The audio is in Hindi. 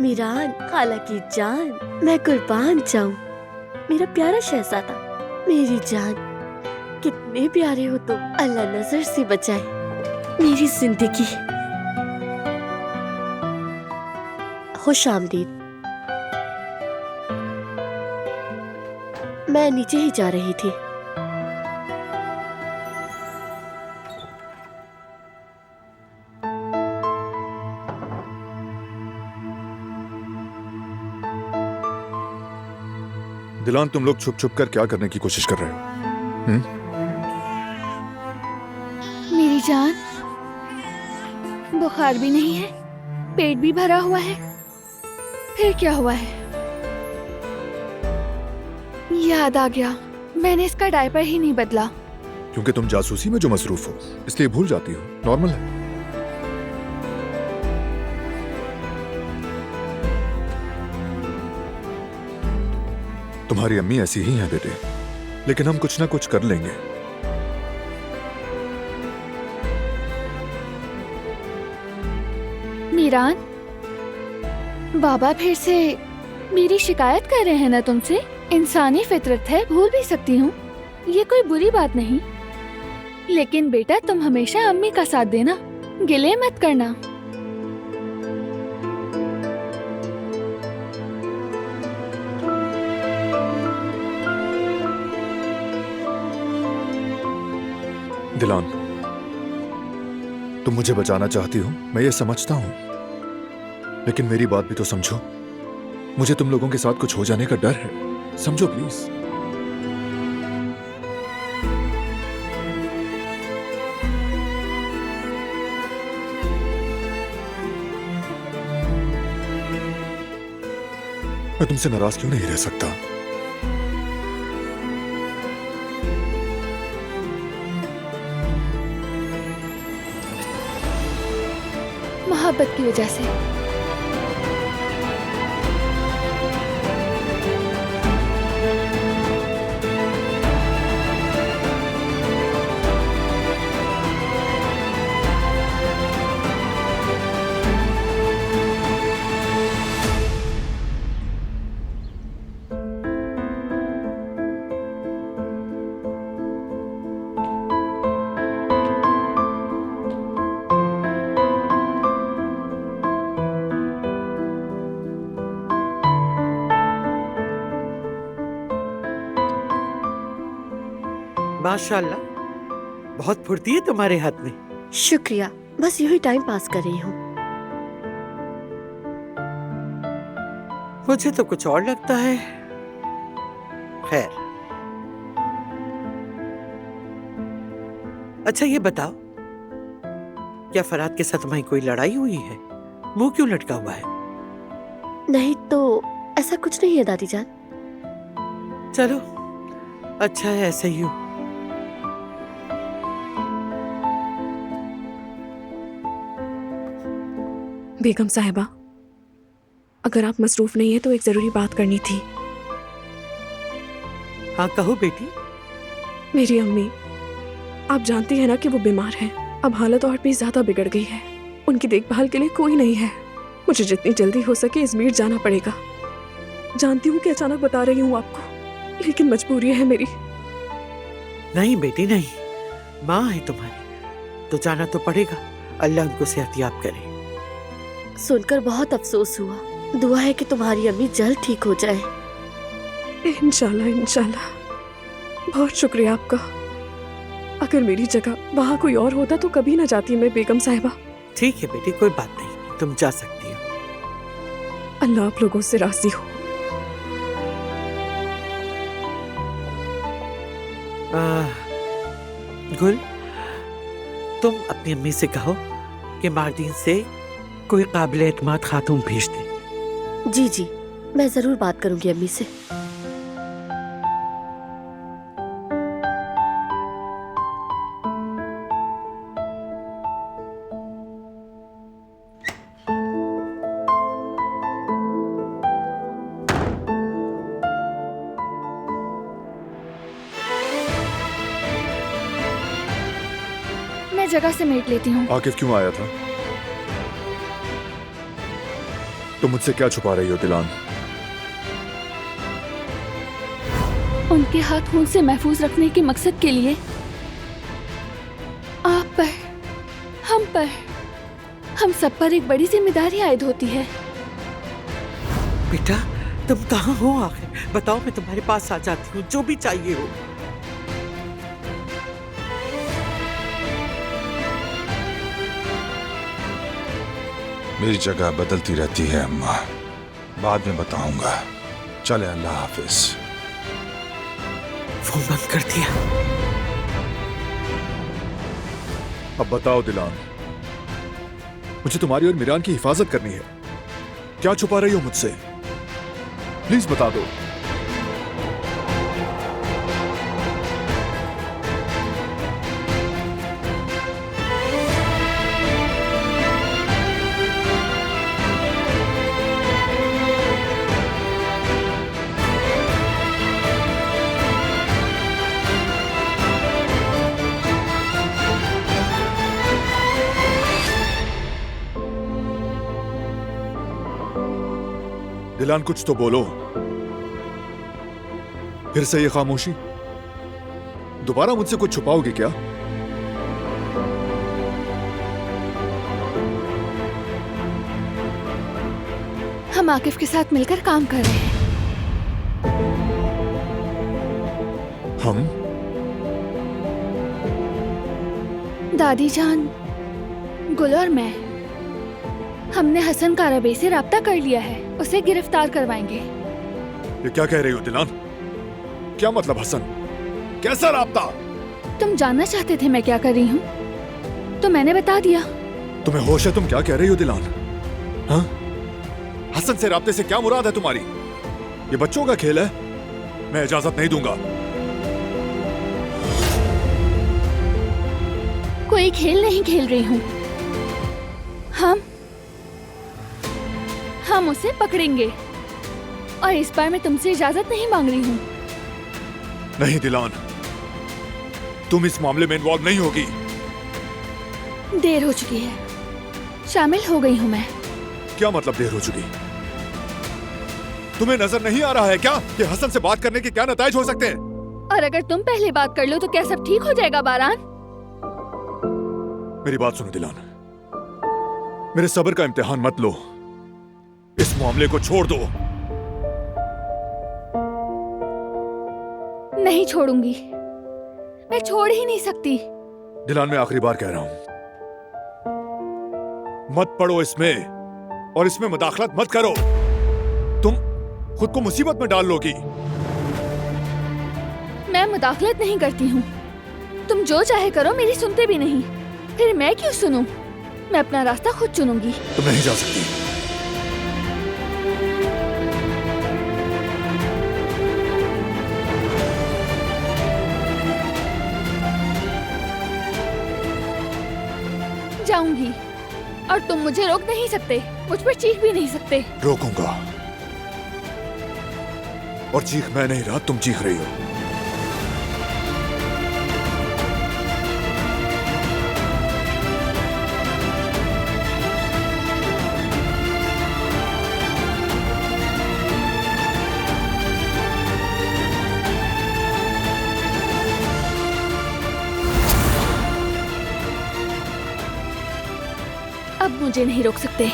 मीरान, खाला की जान, मैं कुर्बान जाऊं। मेरा प्यारा शहजादा, मेरी जान, कितने प्यारे हो तुम। अल्लाह नजर से बचाए मेरी जिंदगी। खुश आमदीद। मैं नीचे ही जा रही थी। दिलान, तुम लोग छुप छुप कर क्या करने की कोशिश कर रहे हो? मेरी जान, बुखार भी नहीं है, पेट भी भरा हुआ है, फिर क्या हुआ है? याद आ गया, मैंने इसका डायपर ही नहीं बदला। क्योंकि तुम जासूसी में जो मसरूफ हो, इसलिए भूल जाती हो। नॉर्मल है। तुम्हारी अम्मी ऐसी ही है बेटे, लेकिन हम कुछ ना कुछ कर लेंगे। मीरान, बाबा फिर से मेरी शिकायत कर रहे हैं ना तुमसे? इंसानी फितरत है, भूल भी सकती हूँ, ये कोई बुरी बात नहीं। लेकिन बेटा, तुम हमेशा अम्मी का साथ देना, गिले मत करना। दिलान, तुम मुझे बचाना चाहती हो, मैं ये समझता हूं, लेकिन मेरी बात भी तो समझो। मुझे तुम लोगों के साथ कुछ हो जाने का डर है, समझो प्लीज। मैं तुमसे नाराज क्यों नहीं रह सकता? मोहब्बत की वजह से। माशाल्लाह, बहुत फुर्ती है तुम्हारे हाथ में। शुक्रिया, बस यूं ही टाइम पास कर रही हूँ। मुझे तो कुछ और लगता है। खैर, अच्छा ये बताओ, क्या फराद के साथ तुम्हारी कोई लड़ाई हुई है? मुंह क्यों लटका हुआ है? नहीं तो ऐसा कुछ नहीं है दादी जान। चलो, अच्छा है ऐसे ही हो। बेगम साहिबा, अगर आप मसरूफ नहीं है तो एक जरूरी बात करनी थी। हाँ कहो बेटी। मेरी अम्मी, आप जानती हैं ना कि वो बीमार हैं। अब हालत और भी ज्यादा बिगड़ गई है। उनकी देखभाल के लिए कोई नहीं है। मुझे जितनी जल्दी हो सके इजमीर जाना पड़ेगा। जानती हूँ कि अचानक बता रही हूँ आपको, लेकिन मजबूरी है मेरी। नहीं बेटी नहीं, माँ है तुम्हारी तो जाना तो पड़ेगा। अल्लाह उनको सेहतियाब करे। सुनकर बहुत अफसोस हुआ। दुआ है कि तुम्हारी अम्मी जल्द ठीक हो जाए। इंशाल्लाह इंशाल्लाह। बहुत शुक्रिया आपका। अगर मेरी जगह वहाँ कोई और होता तो कभी ना जाती मैं बेगम साहिबा। ठीक है बेटी, कोई बात नहीं, तुम जा सकती हो। अल्लाह आप लोगों से राजी हो। गुल, तुम अपनी अम्मी से कहो कि मार्दीन से कोई काबिल एतमाद खातून भेज दे। जी जी, मैं जरूर बात करूंगी अम्मी से। मैं जगह समेट लेती हूँ। आकिफ क्यों आया था? तुम मुझसे क्या छुपा रही हो दिलान? उनके हाथ खून से महफूज रखने के मकसद के लिए आप पर, हम सब पर एक बड़ी जिम्मेदारी आयद होती है। बेटा, तुम कहाँ हो आखिर? बताओ, मैं तुम्हारे पास आ जाती हूँ, जो भी चाहिए हो। मेरी जगह बदलती रहती है अम्मा, बाद में बताऊंगा। चले, अल्लाह हाफिज। फोन बंद कर दिया। अब बताओ दिलान, मुझे तुम्हारी और मिरान की हिफाजत करनी है। क्या छुपा रही हो मुझसे? प्लीज बता दो। दिलान, कुछ तो बोलो। फिर से ये खामोशी? दोबारा मुझसे कुछ छुपाओगे क्या? हम आकिफ के साथ मिलकर काम कर रहे हैं। हम? दादी जान, गुल और मैं, हमने हसन कारबे से राब्ता कर लिया है। उसे गिरफ्तार करवाएंगे। ये क्या कह रही हो दिलान? क्या मतलब हसन? कैसा राब्ता? तुम जानना चाहते थे मैं क्या कर रही हूँ, तो मैंने बता दिया। तुम्हें होश है? तुम क्या कह रही हो दिलान? हाँ? हसन से राब्ते से क्या मुराद है तुम्हारी? ये बच्चों का खेल है, मैं इजाजत नहीं दूंगा। कोई खेल नहीं खेल रही हूँ। हम उसे पकड़ेंगे, और इस बार मैं तुमसे इजाजत नहीं मांग रही हूँ। नहीं दिलान, तुम इस मामले में इन्वॉल्व नहीं होगी। देर हो चुकी है, शामिल हो गई हूँ मैं। क्या मतलब देर हो चुकी? तुम्हें नजर नहीं आ रहा है क्या कि हसन से बात करने के क्या नतीजे हो सकते हैं? और अगर तुम पहले बात कर लो तो क्या सब ठीक हो जाएगा बारान? मेरी बात सुनो दिलान, मेरे सब्र का इम्तिहान मत लो। इस मामले को छोड़ दो। नहीं छोड़ूंगी, मैं छोड़ ही नहीं सकती। दिलान, मैं आखिरी बार कह रहा हूं, मत पड़ो इसमें, और इसमें मुदाखलत मत करो। तुम खुद को मुसीबत में डाल लोगी। मैं मुदाखलत नहीं करती हूँ। तुम जो चाहे करो, मेरी सुनते भी नहीं। फिर मैं क्यों सुनूं? मैं अपना रास्ता खुद चुनूंगी। तुम नहीं जा सकती। जाऊंगी, और तुम मुझे रोक नहीं सकते, मुझ पर चीख भी नहीं सकते। रोकूंगा, और चीख मैं नहीं रहा, तुम चीख रही हो। अब मुझे नहीं रोक सकते।